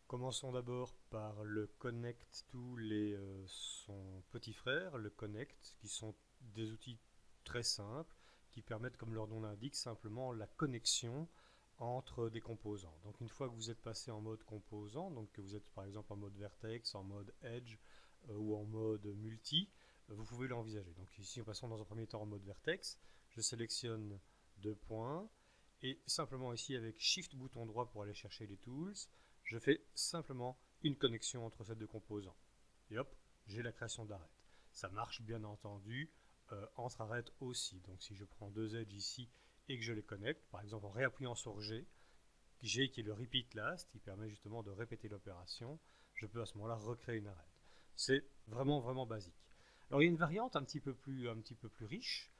Commençons d'abord par le Connect Tool et son petit frère, le Connect, qui sont des outils très simples qui permettent, comme leur nom l'indique, simplement la connexion entre des composants. Donc une fois que vous êtes passé en mode composant, donc que vous êtes par exemple en mode vertex, en mode edge ou en mode multi, vous pouvez l'envisager. Donc ici, en passant dans un premier temps en mode vertex, je sélectionne deux points et simplement ici avec Shift bouton droit pour aller chercher les tools, je fais simplement une connexion entre ces deux composants. Et hop, j'ai la création d'arêtes. Ça marche bien entendu entre arêtes aussi. Donc si je prends deux edges ici et que je les connecte, par exemple en réappuyant sur G qui est le repeat last, qui permet justement de répéter l'opération, je peux à ce moment-là recréer une arête. C'est vraiment basique. Alors il y a une variante un petit peu plus riche,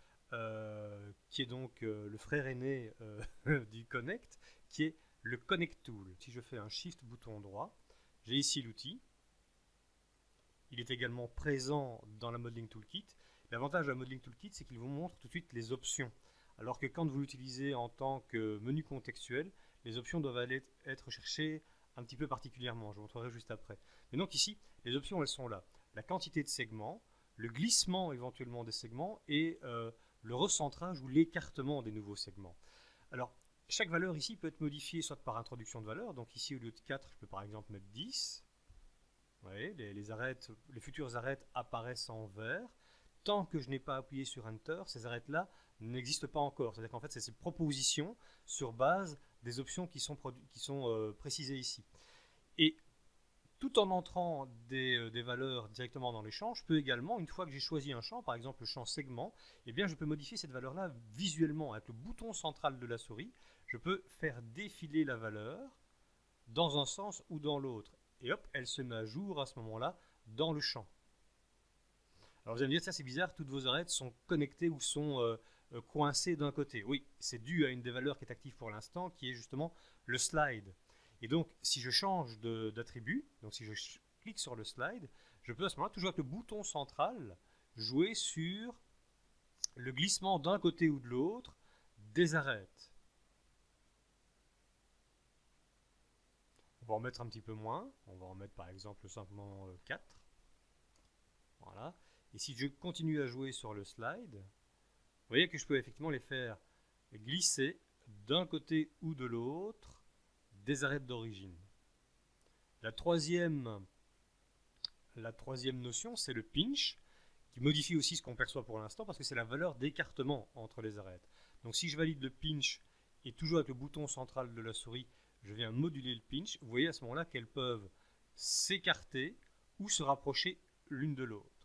qui est donc le frère aîné du Connect, qui est le Connect Tool. Si je fais un Shift bouton droit, j'ai ici l'outil. Il est également présent dans la Modeling Toolkit. L'avantage de la Modeling Toolkit, c'est qu'il vous montre tout de suite les options. Alors que quand vous l'utilisez en tant que menu contextuel, les options doivent être cherchées un petit peu particulièrement. Je vous montrerai juste après. Mais donc ici, les options, elles sont là. La quantité de segments, le glissement éventuellement des segments et le recentrage ou l'écartement des nouveaux segments. Alors, chaque valeur ici peut être modifiée soit par introduction de valeur. Donc ici, au lieu de 4, je peux par exemple mettre 10. Vous voyez, les futures arêtes apparaissent en vert. Tant que je n'ai pas appuyé sur Enter, ces arêtes-là n'existent pas encore. C'est-à-dire qu'en fait, c'est ces propositions sur base des options qui sont précisées ici. Et tout en entrant des valeurs directement dans les champs, je peux également, une fois que j'ai choisi un champ, par exemple le champ segment, eh bien, je peux modifier cette valeur-là visuellement. Avec le bouton central de la souris, je peux faire défiler la valeur dans un sens ou dans l'autre. Et hop, elle se met à jour à ce moment-là dans le champ. Alors vous allez me dire, ça c'est bizarre, toutes vos arêtes sont connectées ou sont coincées d'un côté. Oui, c'est dû à une des valeurs qui est active pour l'instant, qui est justement le slide. Et donc, si je change d'attribut, donc si je clique sur le slide, je peux à ce moment-là, toujours avec le bouton central, jouer sur le glissement d'un côté ou de l'autre des arêtes. On va en mettre un petit peu moins, on va en mettre par exemple simplement 4. Voilà. Et si je continue à jouer sur le slide, vous voyez que je peux effectivement les faire glisser d'un côté ou de l'autre des arêtes d'origine. La troisième notion, c'est le pinch, qui modifie aussi ce qu'on perçoit pour l'instant, parce que c'est la valeur d'écartement entre les arêtes. Donc si je valide le pinch, et toujours avec le bouton central de la souris, je viens moduler le pinch, vous voyez à ce moment-là qu'elles peuvent s'écarter ou se rapprocher l'une de l'autre.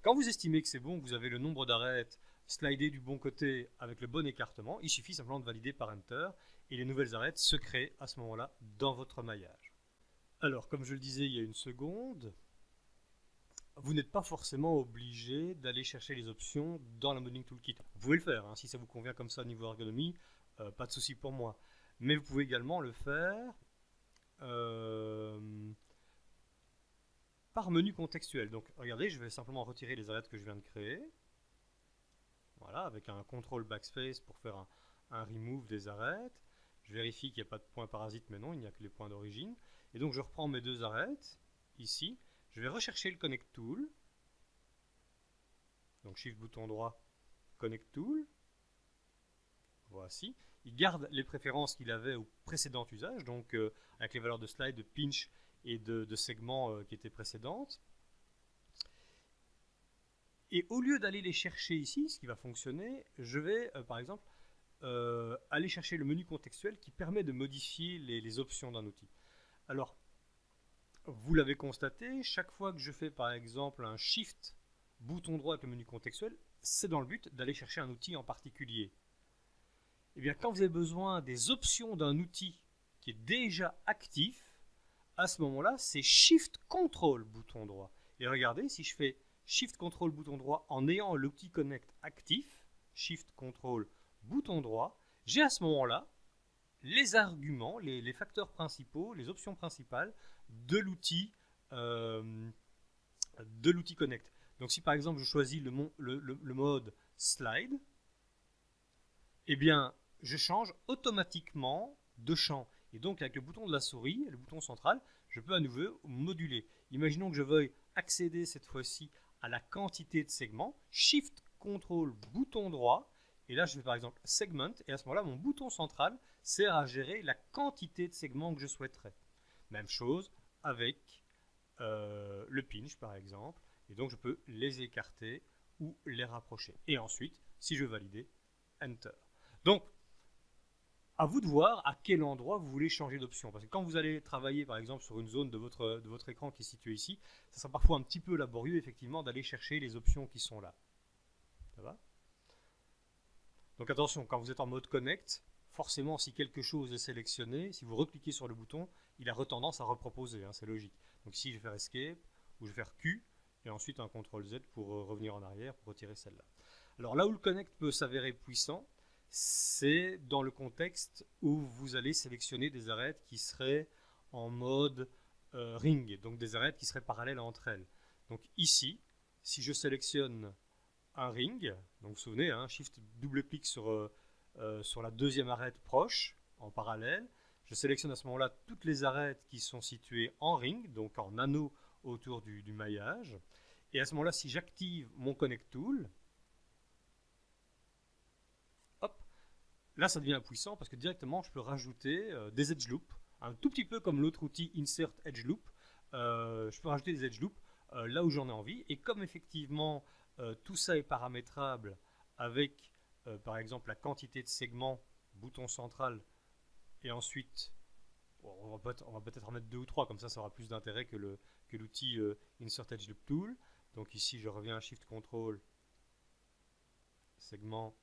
Quand vous estimez que c'est bon, que vous avez le nombre d'arêtes slidées du bon côté avec le bon écartement, il suffit simplement de valider par Enter et les nouvelles arêtes se créent à ce moment-là dans votre maillage. Alors, comme je le disais il y a une seconde, vous n'êtes pas forcément obligé d'aller chercher les options dans la Modeling Toolkit. Vous pouvez le faire, hein, si ça vous convient comme ça au niveau ergonomie, pas de souci pour moi. Mais vous pouvez également le faire par menu contextuel. Donc regardez, je vais simplement retirer les arêtes que je viens de créer. Voilà, avec un CTRL backspace pour faire un remove des arêtes. Je vérifie qu'il n'y a pas de points parasites, mais non, il n'y a que les points d'origine. Et donc je reprends mes deux arêtes, ici. Je vais rechercher le Connect Tool. Donc Shift bouton droit, Connect Tool. Voici. Il garde les préférences qu'il avait au précédent usage, donc avec les valeurs de slide, de pinch et de segments qui étaient précédentes. Et au lieu d'aller les chercher ici, ce qui va fonctionner, je vais par exemple aller chercher le menu contextuel qui permet de modifier les options d'un outil. Alors, vous l'avez constaté, chaque fois que je fais par exemple un Shift bouton droit avec le menu contextuel, c'est dans le but d'aller chercher un outil en particulier. Et bien, quand vous avez besoin des options d'un outil qui est déjà actif, à ce moment-là, c'est Shift Control bouton droit. Et regardez, si je fais Shift Control bouton droit en ayant l'outil Connect actif, Shift Control bouton droit, j'ai à ce moment-là les arguments, les facteurs principaux, les options principales de l'outil Connect. Donc si par exemple je choisis le mode Slide, eh bien je change automatiquement de champ. Et donc avec le bouton de la souris, le bouton central, je peux à nouveau moduler. Imaginons que je veuille accéder cette fois-ci à la quantité de segments, Shift, Ctrl, bouton droit, et là je fais par exemple Segment, et à ce moment-là mon bouton central sert à gérer la quantité de segments que je souhaiterais. Même chose avec le pinch par exemple, et donc je peux les écarter ou les rapprocher. Et ensuite, si je veux valider, Enter. Donc, à vous de voir à quel endroit vous voulez changer d'option. Parce que quand vous allez travailler par exemple sur une zone de votre écran qui est située ici, ça sera parfois un petit peu laborieux effectivement d'aller chercher les options qui sont là. Ça va? Donc attention, quand vous êtes en mode Connect, forcément si quelque chose est sélectionné, si vous recliquez sur le bouton, il a tendance à reproposer, hein, c'est logique. Donc ici je vais faire Escape, ou je vais faire Q, et ensuite un CTRL Z pour revenir en arrière, pour retirer celle-là. Alors là où le Connect peut s'avérer puissant, c'est dans le contexte où vous allez sélectionner des arêtes qui seraient en mode ring, donc des arêtes qui seraient parallèles entre elles. Donc ici, si je sélectionne un ring, donc vous vous souvenez, hein, Shift double-clic sur la deuxième arête proche, en parallèle, je sélectionne à ce moment-là toutes les arêtes qui sont situées en ring, donc en anneau autour du maillage, et à ce moment-là, si j'active mon Connect Tool, là, ça devient puissant parce que directement, je peux rajouter des edge loops, un tout petit peu comme l'autre outil Insert Edge Loop. Je peux rajouter des edge loops là où j'en ai envie. Et comme effectivement, tout ça est paramétrable avec, par exemple, la quantité de segments, bouton central, et ensuite, bon, on va peut-être en mettre 2 ou 3, comme ça aura plus d'intérêt que l'outil Insert Edge Loop Tool. Donc ici, je reviens à Shift Control, segment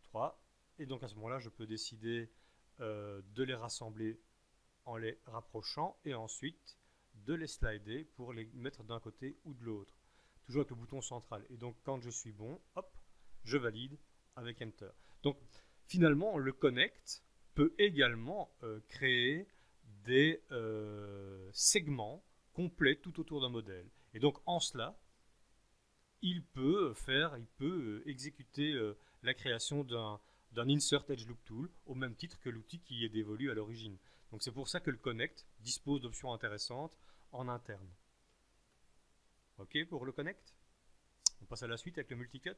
3. Et donc à ce moment-là, je peux décider de les rassembler en les rapprochant et ensuite de les slider pour les mettre d'un côté ou de l'autre. Toujours avec le bouton central. Et donc quand je suis bon, hop, je valide avec Enter. Donc finalement, le Connect peut également créer des segments complets tout autour d'un modèle. Et donc en cela, il peut exécuter la création d'un Insert Edge Loop Tool au même titre que l'outil qui est dévolu à l'origine. Donc c'est pour ça que le Connect dispose d'options intéressantes en interne. Ok pour le Connect? On passe à la suite avec le Multicut.